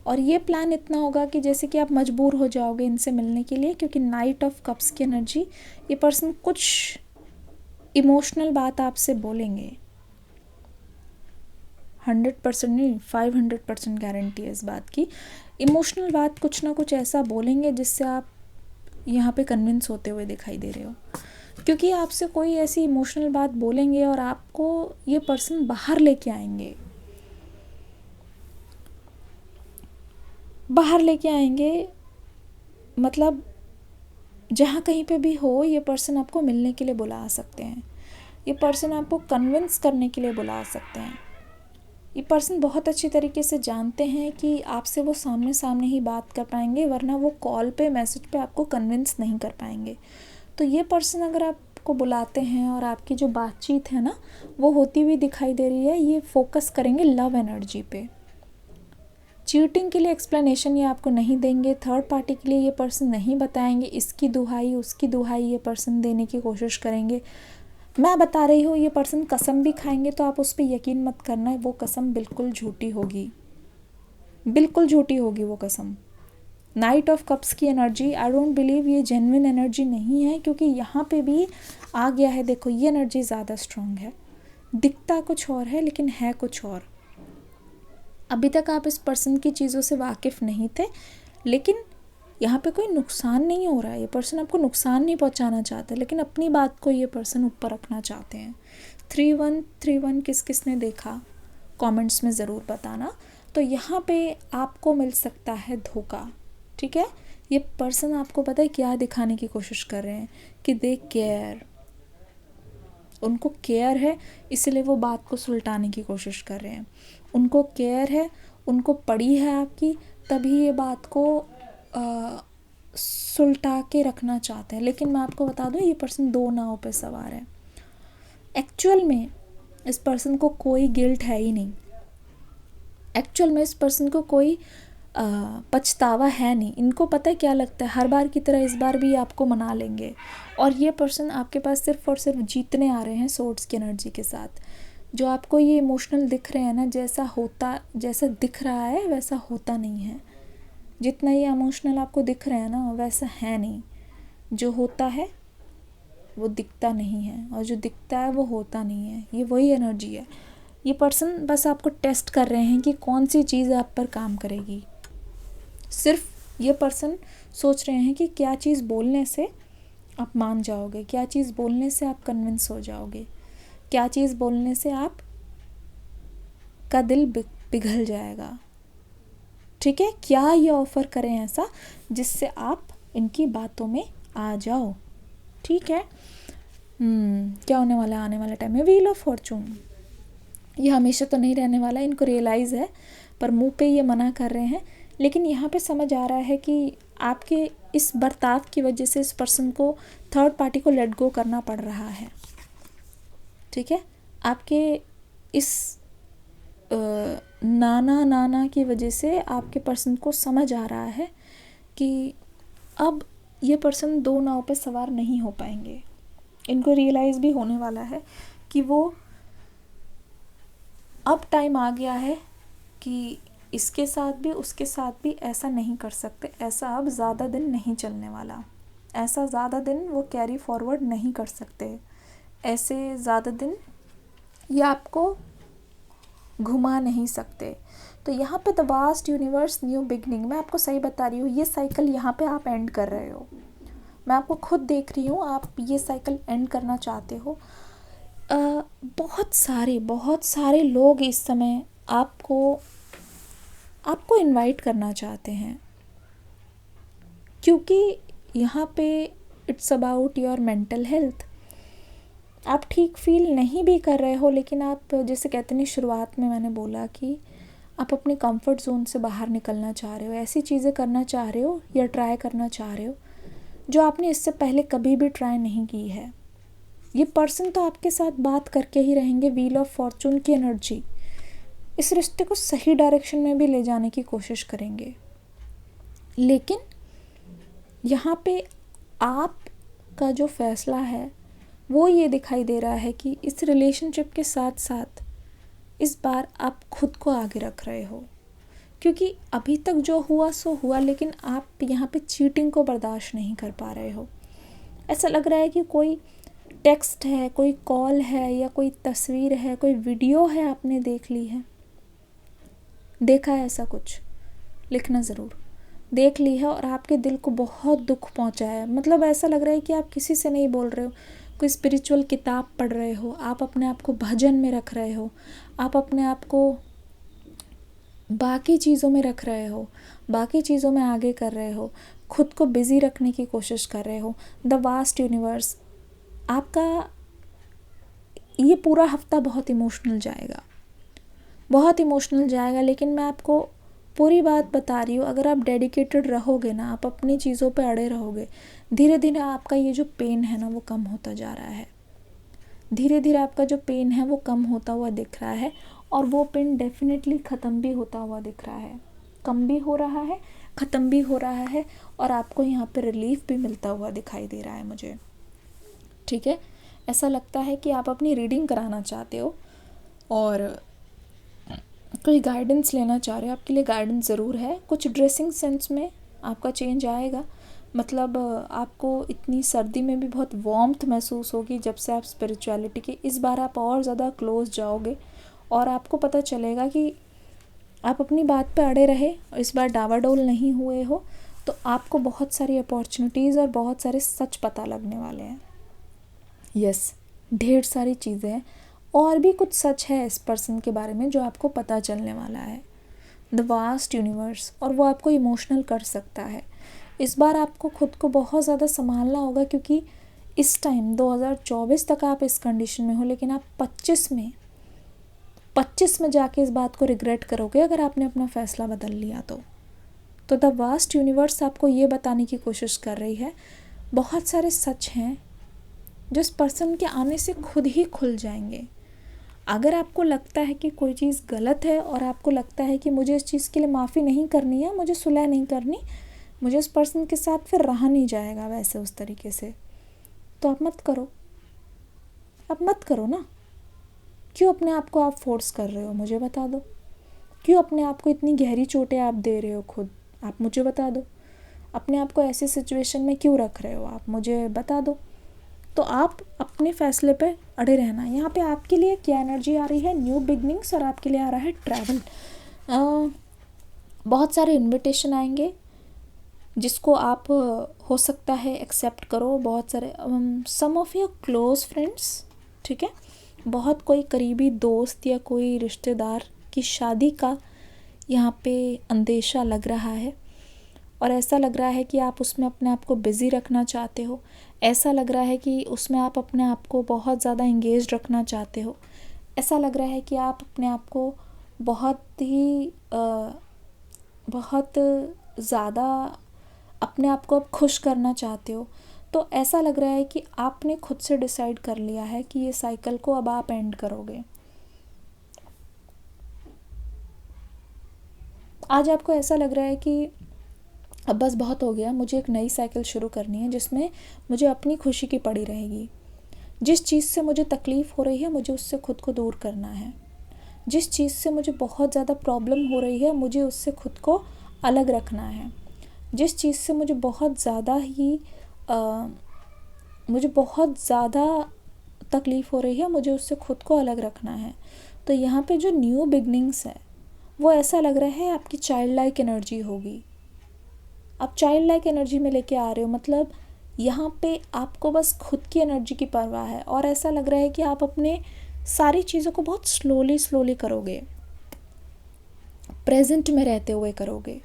और ये प्लान इतना होगा कि जैसे कि आप मजबूर हो जाओगे इनसे मिलने के लिए, क्योंकि नाइट ऑफ कप्स की एनर्जी, ये पर्सन कुछ इमोशनल बात आपसे बोलेंगे। 100% नहीं, 500% गारंटी है इस बात की। इमोशनल बात कुछ ना कुछ ऐसा बोलेंगे जिससे आप यहाँ पे कन्विंस होते हुए दिखाई दे रहे हो, क्योंकि आपसे कोई ऐसी इमोशनल बात बोलेंगे और आपको ये पर्सन बाहर लेके आएंगे, बाहर लेके आएंगे। मतलब जहाँ कहीं पे भी हो, ये पर्सन आपको मिलने के लिए बुला सकते हैं, ये पर्सन आपको कन्विंस करने के लिए बुला सकते हैं। ये पर्सन बहुत अच्छी तरीके से जानते हैं कि आपसे वो सामने सामने ही बात कर पाएंगे, वरना वो कॉल पे मैसेज पे आपको कन्विंस नहीं कर पाएंगे। तो ये पर्सन अगर आपको बुलाते हैं और आपकी जो बातचीत है ना वो होती हुई दिखाई दे रही है, ये फोकस करेंगे लव एनर्जी पे। चीटिंग के लिए एक्सप्लेनेशन ये आपको नहीं देंगे, थर्ड पार्टी के लिए ये पर्सन नहीं बताएंगे, इसकी दुहाई उसकी दुहाई ये पर्सन देने की कोशिश करेंगे। मैं बता रही हूँ, ये पर्सन कसम भी खाएंगे तो आप उस पर यकीन मत करना, वो कसम बिल्कुल झूठी होगी, बिल्कुल झूठी होगी वो कसम। नाइट ऑफ कप्स की एनर्जी, आई डोंट बिलीव ये जेन्युइन एनर्जी नहीं है, क्योंकि यहाँ पे भी आ गया है। देखो ये एनर्जी ज़्यादा स्ट्रांग है, दिखता कुछ और है लेकिन है कुछ और। अभी तक आप इस पर्सन की चीज़ों से वाकिफ़ नहीं थे, लेकिन यहाँ पे कोई नुकसान नहीं हो रहा है, ये पर्सन आपको नुकसान नहीं पहुँचाना चाहता, लेकिन अपनी बात को ये पर्सन ऊपर रखना चाहते हैं। 3131 किस किस ने देखा कमेंट्स में ज़रूर बताना। तो यहाँ पे आपको मिल सकता है धोखा, ठीक है। ये पर्सन आपको पता है क्या दिखाने की कोशिश कर रहे हैं कि दे केयर, उनको केयर है, इसलिए वो बात को सुलटाने की कोशिश कर रहे हैं। उनको केयर है, उनको पड़ी है आपकी, तभी ये बात को सुलटा के रखना चाहते हैं। लेकिन मैं आपको बता दूं, ये पर्सन दो नाव पे सवार है। एक्चुअल में इस पर्सन को कोई गिल्ट है ही नहीं, एक्चुअल में इस पर्सन को कोई पछतावा है नहीं। इनको पता है क्या लगता है, हर बार की तरह इस बार भी आपको मना लेंगे। और ये पर्सन आपके पास सिर्फ और सिर्फ जीतने आ रहे हैं सोर्ड्स की एनर्जी के साथ। जो आपको ये इमोशनल दिख रहे हैं ना, जैसा दिख रहा है वैसा होता नहीं है। जितना ये इमोशनल आपको दिख रहे हैं ना वैसा है नहीं। जो होता है वो दिखता नहीं है, और जो दिखता है वो होता नहीं है। ये वही एनर्जी है। ये पर्सन बस आपको टेस्ट कर रहे हैं कि कौन सी चीज़ आप पर काम करेगी। सिर्फ ये पर्सन सोच रहे हैं कि क्या चीज़ बोलने से आप मान जाओगे, क्या चीज़ बोलने से आप कन्विंस हो जाओगे, क्या चीज़ बोलने से आप का दिल पिघल जाएगा, ठीक है। क्या ये ऑफ़र करें ऐसा जिससे आप इनकी बातों में आ जाओ, ठीक है। क्या होने वाला है आने वाले टाइम में, व्हील ऑफ फॉर्चून। ये हमेशा तो नहीं रहने वाला, इनको रियलाइज़ है, पर मुंह पे ये मना कर रहे हैं। लेकिन यहाँ पे समझ आ रहा है कि आपके इस बर्ताव की वजह से इस पर्सन को, थर्ड पार्टी को लेट गो करना पड़ रहा है, ठीक है। आपके इस नाना की वजह से आपके पर्सन को समझ आ रहा है कि अब ये पर्सन दो नाव पे सवार नहीं हो पाएंगे। इनको रियलाइज़ भी होने वाला है कि वो अब टाइम आ गया है कि इसके साथ भी उसके साथ भी ऐसा नहीं कर सकते। ऐसा अब ज़्यादा दिन नहीं चलने वाला, ऐसा ज़्यादा दिन वो कैरी फॉरवर्ड नहीं कर सकते। ऐसे ज़्यादा दिन ये आपको घुमा नहीं सकते। तो यहाँ पे the vast universe new beginning, मैं आपको सही बता रही हूँ, ये साइकिल यहाँ पे आप एंड कर रहे हो। मैं आपको खुद देख रही हूँ, आप ये साइकिल एंड करना चाहते हो। बहुत सारे लोग इस समय आपको इनवाइट करना चाहते हैं, क्योंकि यहाँ पे it's about your mental health. आप ठीक फील नहीं भी कर रहे हो, लेकिन आप जैसे कहते नहीं, शुरुआत में मैंने बोला कि आप अपने कंफर्ट जोन से बाहर निकलना चाह रहे हो, ऐसी चीज़ें करना चाह रहे हो या ट्राई करना चाह रहे हो जो आपने इससे पहले कभी भी ट्राई नहीं की है। ये पर्सन तो आपके साथ बात करके ही रहेंगे। व्हील ऑफ फॉर्चून की एनर्जी इस रिश्ते को सही डायरेक्शन में भी ले जाने की कोशिश करेंगे, लेकिन यहाँ पे आपका जो फैसला है वो ये दिखाई दे रहा है कि इस रिलेशनशिप के साथ साथ इस बार आप खुद को आगे रख रहे हो, क्योंकि अभी तक जो हुआ सो हुआ, लेकिन आप यहाँ पे चीटिंग को बर्दाश्त नहीं कर पा रहे हो। ऐसा लग रहा है कि कोई टेक्स्ट है, कोई कॉल है, या कोई तस्वीर है, कोई वीडियो है, आपने देख ली है, देखा है ऐसा कुछ, लिखना ज़रूर, देख ली है और आपके दिल को बहुत दुख पहुंचा है। मतलब ऐसा लग रहा है कि आप किसी से नहीं बोल रहे हो, कोई स्पिरिचुअल किताब पढ़ रहे हो, आप अपने आप को भजन में रख रहे हो, आप अपने आप को बाकी चीज़ों में रख रहे हो, बाकी चीज़ों में आगे कर रहे हो, खुद को बिज़ी रखने की कोशिश कर रहे हो। द वास्ट यूनिवर्स, आपका ये पूरा हफ्ता बहुत इमोशनल जाएगा, बहुत इमोशनल जाएगा। लेकिन मैं आपको पूरी बात बता रही हूँ, अगर आप डेडिकेटेड रहोगे ना, आप अपनी चीज़ों पे अड़े रहोगे, धीरे धीरे आपका ये जो पेन है ना वो कम होता जा रहा है। धीरे धीरे आपका जो पेन है वो कम होता हुआ दिख रहा है, और वो पेन डेफिनेटली ख़त्म भी होता हुआ दिख रहा है। कम भी हो रहा है, ख़त्म भी हो रहा है, और आपको यहाँ पे रिलीफ भी मिलता हुआ दिखाई दे रहा है मुझे। ठीक है, ऐसा लगता है कि आप अपनी रीडिंग कराना चाहते हो और कोई गाइडेंस लेना चाह रहे हो। आपके लिए गाइडेंस ज़रूर है। कुछ ड्रेसिंग सेंस में आपका चेंज आएगा, मतलब आपको इतनी सर्दी में भी बहुत वार्मथ महसूस होगी जब से आप स्पिरिचुअलिटी के इस बार आप और ज़्यादा क्लोज जाओगे, और आपको पता चलेगा कि आप अपनी बात पे अड़े रहे और इस बार डावाडोल नहीं हुए हो, तो आपको बहुत सारी अपॉर्चुनिटीज़ और बहुत सारे सच पता लगने वाले हैं। यस, ढेर सारी चीज़ें हैं, और भी कुछ सच है इस पर्सन के बारे में जो आपको पता चलने वाला है। द वास्ट यूनिवर्स, और वो आपको इमोशनल कर सकता है। इस बार आपको खुद को बहुत ज़्यादा संभालना होगा, क्योंकि इस टाइम 2024 तक आप इस कंडीशन में हो, लेकिन आप 25 में जाके इस बात को रिग्रेट करोगे अगर आपने अपना फ़ैसला बदल लिया तो द वास्ट यूनिवर्स आपको ये बताने की कोशिश कर रही है, बहुत सारे सच हैं जो इस पर्सन के आने से खुद ही खुल जाएंगे। अगर आपको लगता है कि कोई चीज़ गलत है और आपको लगता है कि मुझे इस चीज़ के लिए माफ़ी नहीं करनी है, मुझे सुलह नहीं करनी, मुझे उस पर्सन के साथ फिर रहा नहीं जाएगा वैसे उस तरीके से, तो आप मत करो, आप मत करो ना। क्यों अपने आप को आप फोर्स कर रहे हो, मुझे बता दो। क्यों अपने आप को इतनी गहरी चोटें आप दे रहे हो खुद, आप मुझे बता दो। अपने आप को ऐसी सिचुएशन में क्यों रख रहे हो, आप मुझे बता दो। तो आप अपने फ़ैसले पे अड़े रहना। यहाँ पे आपके लिए क्या एनर्जी आ रही है, न्यू बिगनिंग्स, और आपके लिए आ रहा है ट्रैवल। बहुत सारे इनविटेशन आएंगे जिसको आप हो सकता है एक्सेप्ट करो। बहुत सारे सम ऑफ योर क्लोज फ्रेंड्स, ठीक है, बहुत कोई करीबी दोस्त या कोई रिश्तेदार की शादी का यहाँ पे अंदेशा लग रहा है, और ऐसा लग रहा है कि आप उसमें अपने आप को बिज़ी रखना चाहते हो। ऐसा लग रहा है कि उसमें आप अपने आप को बहुत ज़्यादा इंगेज रखना चाहते हो। ऐसा लग रहा है कि आप अपने आप को बहुत ज़्यादा अपने आप को अब खुश करना चाहते हो। तो ऐसा लग रहा है कि आपने खुद से डिसाइड कर लिया है कि ये साइकिल को अब आप एंड करोगे। आज आपको ऐसा लग रहा है कि अब बस बहुत हो गया, मुझे एक नई साइकिल शुरू करनी है जिसमें मुझे अपनी खुशी की पड़ी रहेगी। जिस चीज़ से मुझे तकलीफ़ हो रही है मुझे उससे खुद को दूर करना है। जिस चीज़ से मुझे बहुत ज़्यादा प्रॉब्लम हो रही है मुझे उससे खुद को अलग रखना है। जिस चीज़ से मुझे बहुत ज़्यादा तकलीफ़ हो रही है मुझे उससे खुद को अलग रखना है। तो यहाँ पे जो न्यू बिगनिंग्स है वो ऐसा लग रहा है आपकी चाइल्ड लाइक एनर्जी होगी। आप चाइल्ड लाइक एनर्जी में लेके आ रहे हो, मतलब यहाँ पे आपको बस खुद की एनर्जी की परवाह है, और ऐसा लग रहा है कि आप अपने सारी चीज़ों को बहुत स्लोली करोगे, प्रेजेंट में रहते हुए करोगे।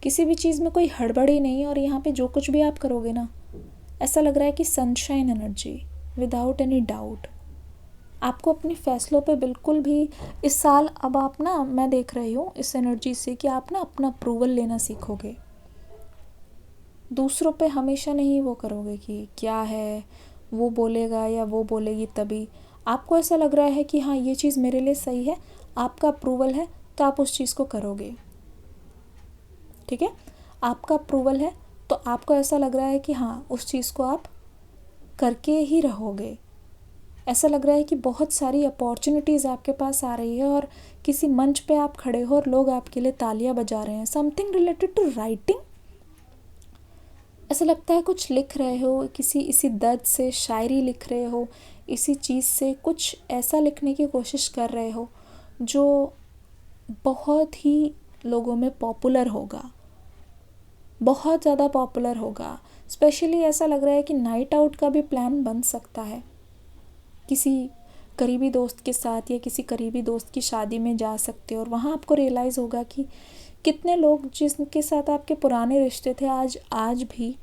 किसी भी चीज़ में कोई हड़बड़ी नहीं, और यहाँ पे जो कुछ भी आप करोगे ना, ऐसा लग रहा है कि sunshine energy, without any doubt. आपको अपने फ़ैसलों पे बिल्कुल भी इस साल अब आप ना, मैं देख रही हूँ इस एनर्जी से कि आप ना अपना अप्रूवल लेना सीखोगे। दूसरों पे हमेशा नहीं वो करोगे कि क्या है वो बोलेगा या वो बोलेगी तभी। आपको ऐसा लग रहा है कि हाँ ये चीज़ मेरे लिए सही है, आपका अप्रूवल है तो आप उस चीज़ को करोगे। ठीक है, आपका अप्रूवल है तो आपको ऐसा लग रहा है कि हाँ उस चीज़ को आप करके ही रहोगे। ऐसा लग रहा है कि बहुत सारी अपॉर्चुनिटीज़ आपके पास आ रही है और किसी मंच पे आप खड़े हो और लोग आपके लिए तालियां बजा रहे हैं। समथिंग रिलेटेड टू राइटिंग, ऐसा लगता है कुछ लिख रहे हो, इसी दर्द से शायरी लिख रहे हो, इसी चीज़ से कुछ ऐसा लिखने की कोशिश कर रहे हो जो बहुत ही लोगों में पॉपुलर होगा, बहुत ज़्यादा पॉपुलर होगा। स्पेशली ऐसा लग रहा है कि नाइट आउट का भी प्लान बन सकता है, किसी करीबी दोस्त के साथ या किसी करीबी दोस्त की शादी में जा सकते हो और वहाँ आपको रियलाइज़ होगा कि कितने लोग जिनके साथ आपके पुराने रिश्ते थे आज भी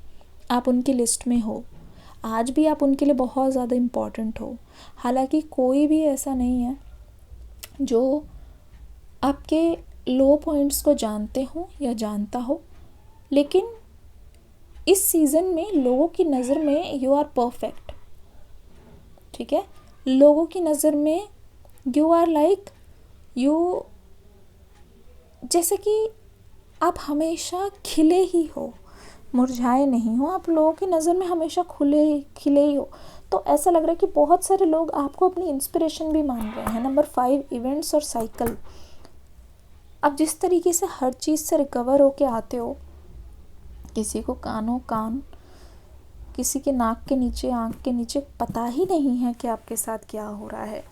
आप उनकी लिस्ट में हो, आज भी आप उनके लिए बहुत ज़्यादा इम्पॉर्टेंट हो। हालांकि कोई भी ऐसा नहीं है जो आपके लो पॉइंट्स को जानते हो या जानता हो, लेकिन इस सीज़न में लोगों की नज़र में यू आर परफेक्ट। ठीक है, लोगों की नज़र में यू आर लाइक यू, जैसे कि आप हमेशा खिले ही हो, मुरझाए नहीं हो, आप लोगों की नज़र में हमेशा खिले ही हो। तो ऐसा लग रहा है कि बहुत सारे लोग आपको अपनी इंस्पिरेशन भी मान रहे हैं। नंबर 5, इवेंट्स और साइकिल। आप जिस तरीके से हर चीज़ से रिकवर होके आते हो, किसी को कान, किसी के नाक के नीचे, आँख के नीचे पता ही नहीं है कि आपके साथ क्या हो रहा है।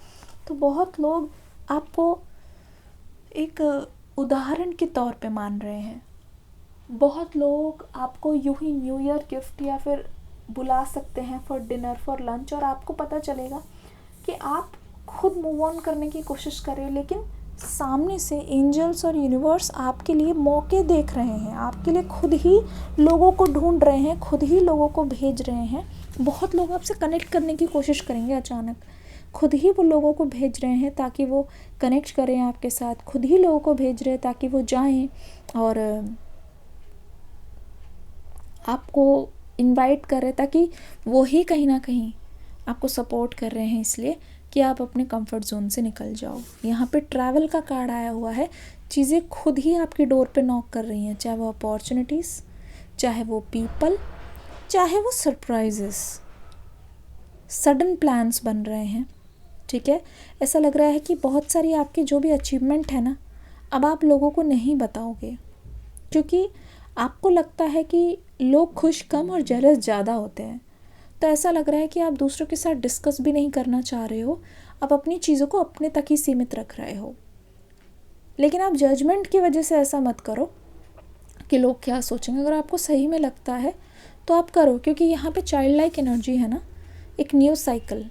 तो बहुत लोग आपको एक उदाहरण के तौर पे मान रहे हैं। बहुत लोग आपको यूं ही न्यू ईयर गिफ्ट या फिर बुला सकते हैं फॉर डिनर, फॉर लंच, और आपको पता चलेगा कि आप खुद मूव ऑन करने की कोशिश कर रहे हो, लेकिन सामने से एंजल्स और यूनिवर्स आपके लिए मौके देख रहे हैं, आपके लिए खुद ही लोगों को ढूंढ रहे हैं, खुद ही लोगों को भेज रहे हैं। बहुत लोग आपसे कनेक्ट करने की कोशिश करेंगे, अचानक खुद ही वो लोगों को भेज रहे हैं ताकि वो कनेक्ट करें आपके साथ, खुद ही लोगों को भेज रहे हैं ताकि वो जाएं और आपको इनवाइट कर रहे हैं, ताकि वो ही कहीं ना कहीं आपको सपोर्ट कर रहे हैं इसलिए कि आप अपने कंफर्ट जोन से निकल जाओ। यहाँ पे ट्रैवल का कार्ड आया हुआ है। चीज़ें खुद ही आपकी डोर पे नॉक कर रही हैं, चाहे वो अपॉर्चुनिटीज़, चाहे वो पीपल, चाहे वो सरप्राइजेस, सडन प्लान्स बन रहे हैं। ठीक है, ऐसा लग रहा है कि बहुत सारी आपकी जो भी अचीवमेंट है ना, अब आप लोगों को नहीं बताओगे, क्योंकि आपको लगता है कि लोग खुश कम और जेलस ज़्यादा होते हैं। तो ऐसा लग रहा है कि आप दूसरों के साथ डिस्कस भी नहीं करना चाह रहे हो, आप अपनी चीज़ों को अपने तक ही सीमित रख रहे हो। लेकिन आप जजमेंट की वजह से ऐसा मत करो कि लोग क्या सोचेंगे। अगर आपको सही में लगता है तो आप करो, क्योंकि यहाँ पे चाइल्ड लाइक एनर्जी है ना, एक न्यू साइकिल।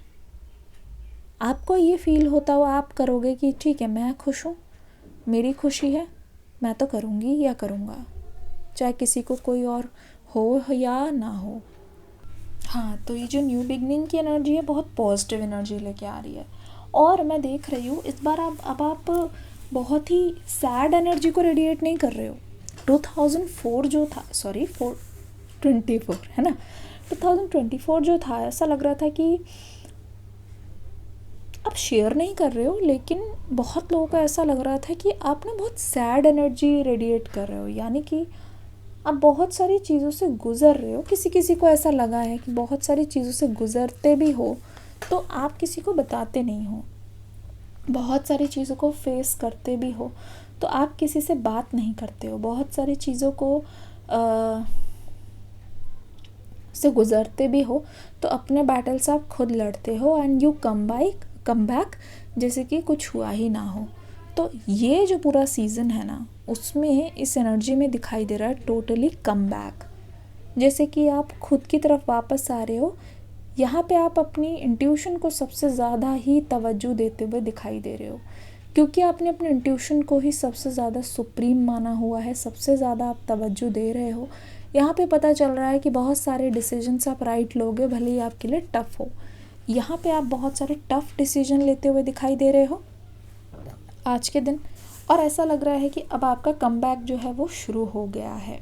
आपको ये फील होता हो, आप करोगे कि ठीक है मैं खुश हूँ, मेरी खुशी है, मैं तो करूँगी या करूँगा, चाहे किसी को कोई और हो या ना हो। हाँ, तो ये जो न्यू बिगनिंग की एनर्जी है बहुत पॉजिटिव एनर्जी लेके आ रही है। और मैं देख रही हूँ इस बार आप बहुत ही सैड एनर्जी को रेडिएट नहीं कर रहे हो। 2004 जो था, सॉरी 424 है ना, 2024 जो था, ऐसा लग रहा था कि आप शेयर नहीं कर रहे हो, लेकिन बहुत लोगों को ऐसा लग रहा था कि आप ना बहुत सैड एनर्जी रेडिएट कर रहे हो, यानी कि आप बहुत सारी चीज़ों से गुज़र रहे हो। किसी किसी को ऐसा लगा है कि बहुत सारी चीज़ों से गुज़रते भी हो तो आप किसी को बताते नहीं हो, बहुत सारी चीज़ों को फेस करते भी हो तो आप किसी से बात नहीं करते हो, बहुत सारी चीज़ों को से गुज़रते भी हो तो अपने बैटल्स आप खुद लड़ते हो एंड यू कम बैक जैसे कि कुछ हुआ ही ना हो। तो ये जो पूरा सीज़न है ना, उसमें इस एनर्जी में दिखाई दे रहा है टोटली कम बैक, जैसे कि आप खुद की तरफ वापस आ रहे हो। यहाँ पे आप अपनी इंट्यूशन को सबसे ज़्यादा ही तवज्जो देते हुए दिखाई दे रहे हो, क्योंकि आपने अपने इंट्यूशन को ही सबसे ज़्यादा सुप्रीम माना हुआ है, सबसे ज़्यादा आप तवज्जो दे रहे हो। यहाँ पे पता चल रहा है कि बहुत सारे डिसीजंस आप राइट लोगे, भले ही आपके लिए टफ़ हो। यहाँ पे आप बहुत सारे टफ़ डिसीजन लेते हुए दिखाई दे रहे हो आज के दिन, और ऐसा लग रहा है कि अब आपका कमबैक जो है वो शुरू हो गया है।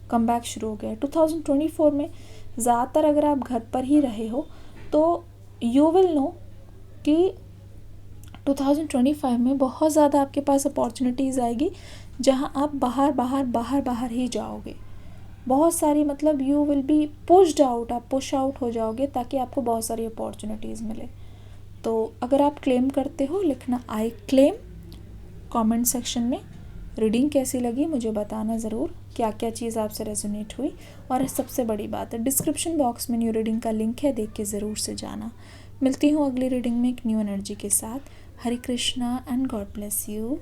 कमबैक शुरू हो गया है 2024 में। ज़्यादातर अगर आप घर पर ही रहे हो तो यू विल नो कि 2025 में बहुत ज़्यादा आपके पास अपॉर्चुनिटीज़ आएगी, जहां आप बाहर ही जाओगे। बहुत सारी मतलब you will be pushed out, आप पुश आउट हो जाओगे ताकि आपको बहुत सारी अपॉर्चुनिटीज़ मिले। तो अगर आप क्लेम करते हो लिखना आई क्लेम कमेंट सेक्शन में। रीडिंग कैसी लगी मुझे बताना ज़रूर, क्या क्या चीज़ आपसे रेजोनेट हुई। और सबसे बड़ी बात है, डिस्क्रिप्शन बॉक्स में न्यू रीडिंग का लिंक है, देख के ज़रूर से जाना। मिलती हूँ अगली रीडिंग में एक न्यू एनर्जी के साथ। Hare Krishna and god bless you.